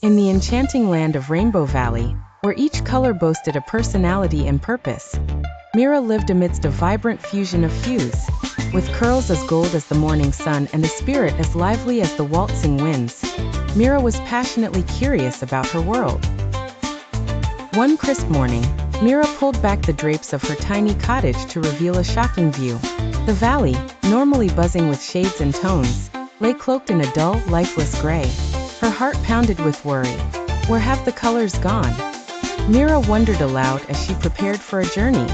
In the enchanting land of Rainbow Valley, where each color boasted a personality and purpose, Mira lived amidst a vibrant fusion of hues, with curls as gold as the morning sun and a spirit as lively as the waltzing winds. Mira was passionately curious about her world. One crisp morning, Mira pulled back the drapes of her tiny cottage to reveal a shocking view. The valley, normally buzzing with shades and tones, lay cloaked in a dull, lifeless gray. Her heart pounded with worry. Where have the colors gone? Mira wondered aloud as she prepared for a journey.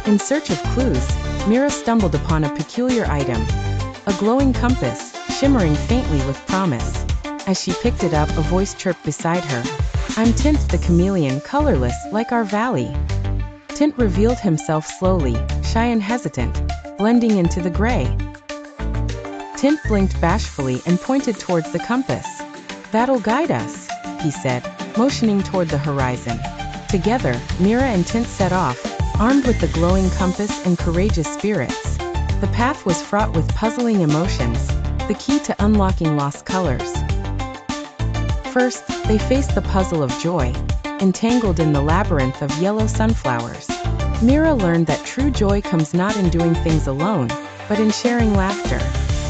In search of clues, Mira stumbled upon a peculiar item, a glowing compass, shimmering faintly with promise. As she picked it up, a voice chirped beside her. "I'm Tint the chameleon, colorless, like our valley." Tint revealed himself slowly, shy and hesitant, blending into the gray. Tint blinked bashfully and pointed towards the compass. "That'll guide us," he said, motioning toward the horizon. Together, Mira and Tint set off, armed with the glowing compass and courageous spirits. The path was fraught with puzzling emotions, the key to unlocking lost colors. First, they faced the puzzle of joy, entangled in the labyrinth of yellow sunflowers. Mira learned that true joy comes not in doing things alone, but in sharing laughter.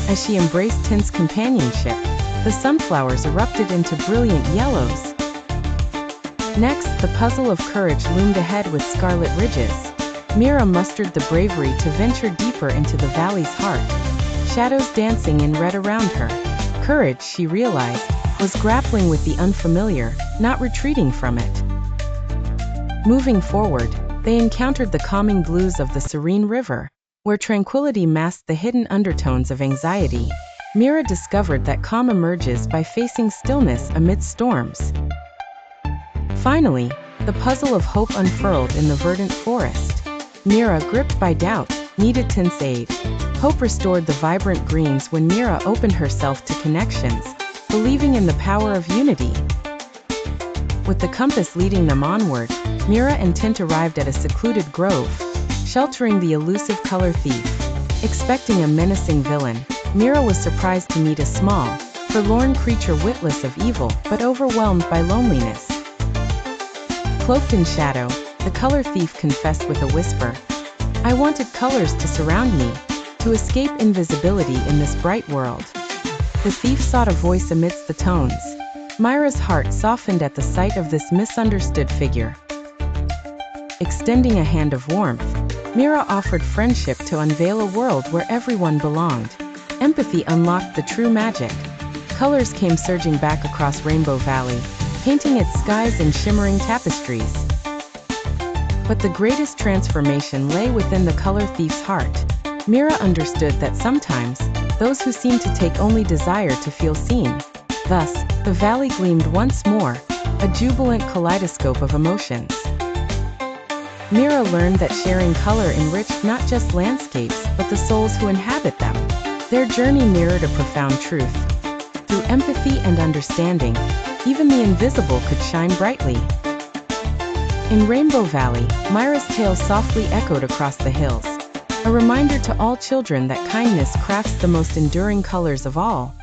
As she embraced Tint's companionship, the sunflowers erupted into brilliant yellows. Next, the puzzle of courage loomed ahead with scarlet ridges. Mira mustered the bravery to venture deeper into the valley's heart, shadows dancing in red around her. Courage, she realized, was grappling with the unfamiliar, not retreating from it. Moving forward, they encountered the calming blues of the serene river, where tranquility masked the hidden undertones of anxiety. Mira discovered that calm emerges by facing stillness amidst storms. Finally, the puzzle of hope unfurled in the verdant forest. Mira, gripped by doubt, needed Tint's aid. Hope restored the vibrant greens when Mira opened herself to connections, believing in the power of unity. With the compass leading them onward, Mira and Tint arrived at a secluded grove, sheltering the elusive color thief. Expecting a menacing villain, Mira was surprised to meet a small, forlorn creature witless of evil but overwhelmed by loneliness. Cloaked in shadow, the color thief confessed with a whisper, "I wanted colors to surround me, to escape invisibility in this bright world." The thief sought a voice amidst the tones. Mira's heart softened at the sight of this misunderstood figure. Extending a hand of warmth, Mira offered friendship to unveil a world where everyone belonged. Empathy unlocked the true magic. Colors came surging back across Rainbow Valley, painting its skies in shimmering tapestries. But the greatest transformation lay within the color thief's heart. Mira understood that sometimes, those who seem to take only desire to feel seen. Thus, the valley gleamed once more, a jubilant kaleidoscope of emotions. Mira learned that sharing color enriched not just landscapes, but the souls who inhabit them. Their journey mirrored a profound truth. Through empathy and understanding, even the invisible could shine brightly. In Rainbow Valley, Mira's tale softly echoed across the hills, a reminder to all children that kindness crafts the most enduring colors of all.